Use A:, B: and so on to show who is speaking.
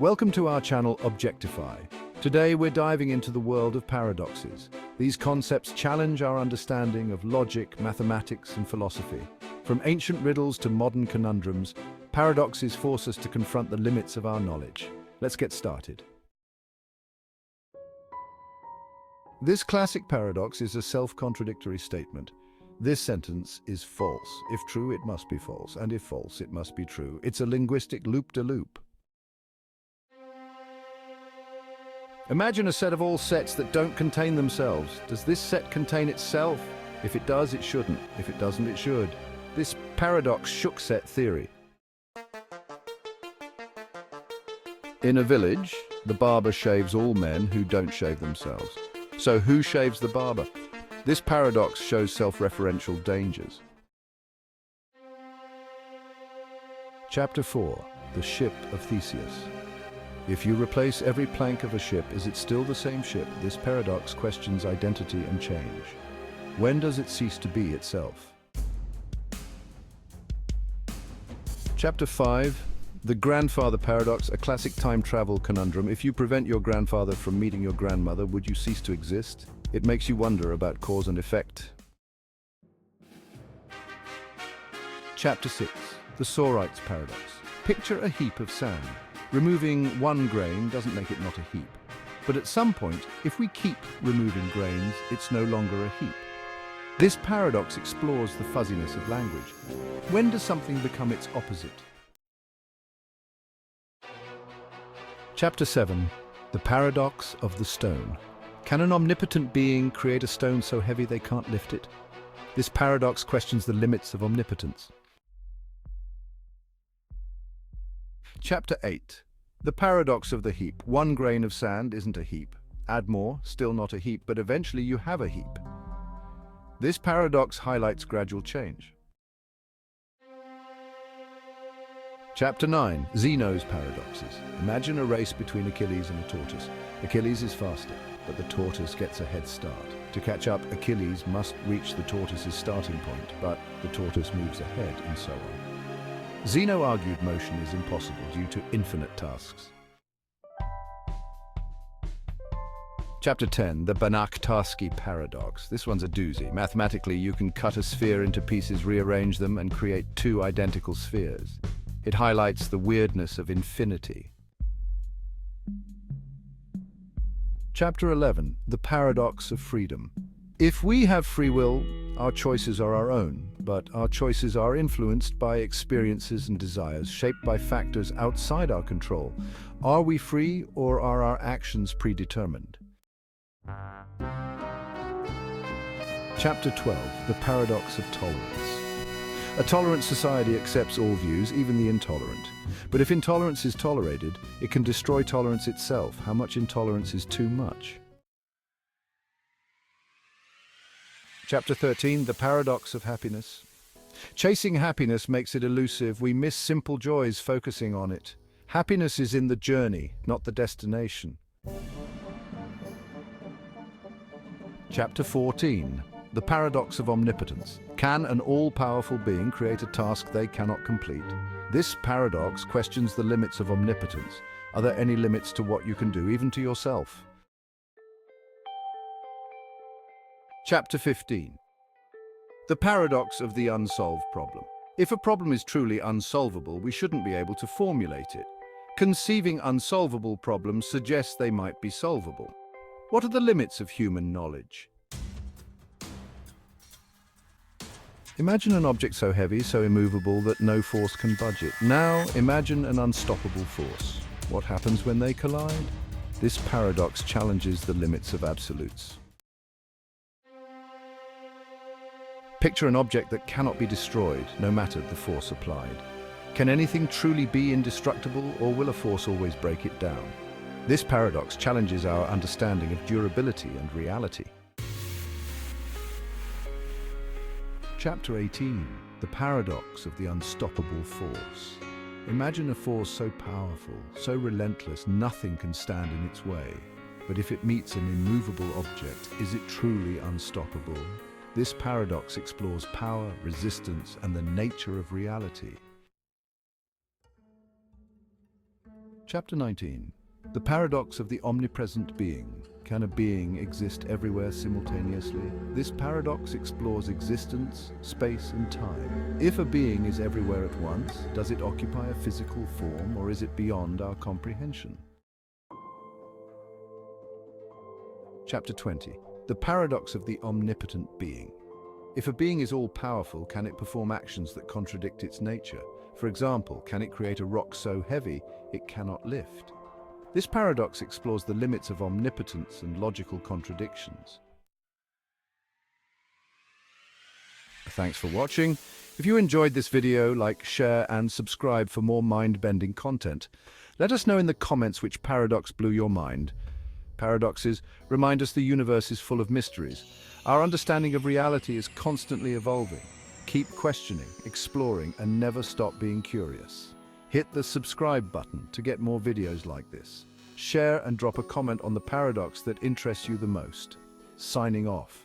A: Welcome to our channel Objectify. Today we're diving into the world of paradoxes. These concepts challenge our understanding of logic, mathematics, and philosophy. From ancient riddles to modern conundrums, paradoxes force us to confront the limits of our knowledge. Let's get started. This classic paradox is a self-contradictory statement. This sentence is false. If true, it must be false, and if false, it must be true. It's a linguistic loop-de-loop. Imagine a set of all sets that don't contain themselves. Does this set contain itself? If it does, it shouldn't. If it doesn't, it should. This paradox shook set theory. In a village, the barber shaves all men who don't shave themselves. So who shaves the barber? This paradox shows self-referential dangers. Chapter 4. The Ship of Theseus. If you replace every plank of a ship, is it still the same ship? This paradox questions identity and change. When does it cease to be itself? Chapter 5. The grandfather paradox, a classic time travel conundrum. If you prevent your grandfather from meeting your grandmother, would you cease to exist? It makes you wonder about cause and effect. Chapter 6. The Sorites paradox. Picture a heap of sand. Removing one grain doesn't make it not a heap. But at some point, if we keep removing grains, it's no longer a heap. This paradox explores the fuzziness of language. When does something become its opposite? Chapter 7. The Paradox of the Stone. Can an omnipotent being create a stone so heavy they can't lift it? This paradox questions the limits of omnipotence. Chapter 8. The Paradox of the Heap. One grain of sand isn't a heap. Add more, still not a heap, but eventually you have a heap. This paradox highlights gradual change. Chapter 9. Zeno's paradoxes. Imagine a race between Achilles and a tortoise. Achilles is faster, but the tortoise gets a head start. To catch up, Achilles must reach the tortoise's starting point, but the tortoise moves ahead, and so on. Zeno argued motion is impossible due to infinite tasks. Chapter 10. The Banach-Tarski paradox. This one's a doozy. Mathematically, you can cut a sphere into pieces, rearrange them, and create two identical spheres. It highlights the weirdness of infinity. Chapter 11. The Paradox of Freedom. If we have free will, our choices are our own, but our choices are influenced by experiences and desires shaped by factors outside our control. Are we free, or are our actions predetermined? Chapter 12. The Paradox of Tolerance. A tolerant society accepts all views, even the intolerant. But if intolerance is tolerated, it can destroy tolerance itself. How much intolerance is too much? Chapter 13. The Paradox of Happiness. Chasing happiness makes it elusive. We miss simple joys focusing on it. Happiness is in the journey, not the destination. Chapter 14. The Paradox of Omnipotence. Can an all-powerful being create a task they cannot complete? This paradox questions the limits of omnipotence. Are there any limits to what you can do, even to yourself? Chapter 15. The Paradox of the Unsolved Problem. If a problem is truly unsolvable, we shouldn't be able to formulate it. Conceiving unsolvable problems suggests they might be solvable. What are the limits of human knowledge? Imagine an object so heavy, so immovable that no force can budge it. Now, imagine an unstoppable force. What happens when they collide? This paradox challenges the limits of absolutes. Picture an object that cannot be destroyed, no matter the force applied. Can anything truly be indestructible, or will a force always break it down? This paradox challenges our understanding of durability and reality. Chapter 18. The Paradox of the Unstoppable Force. Imagine a force so powerful, so relentless, nothing can stand in its way. But if it meets an immovable object, is it truly unstoppable? This paradox explores power, resistance, and the nature of reality. Chapter 19. The paradox of the omnipresent being. Can a being exist everywhere simultaneously? This paradox explores existence, space, and time. If a being is everywhere at once, does it occupy a physical form, or is it beyond our comprehension? Chapter 20. The paradox of the omnipotent being. If a being is all-powerful, can it perform actions that contradict its nature? For example, can it create a rock so heavy it cannot lift? This paradox explores the limits of omnipotence and logical contradictions. Thanks for watching. If you enjoyed this video, like, share, and subscribe for more mind-bending content. Let us know in the comments which paradox blew your mind. Paradoxes remind us the universe is full of mysteries. Our understanding of reality is constantly evolving. Keep questioning, exploring, and never stop being curious. Hit the subscribe button to get more videos like this. Share and drop a comment on the paradox that interests you the most. Signing off.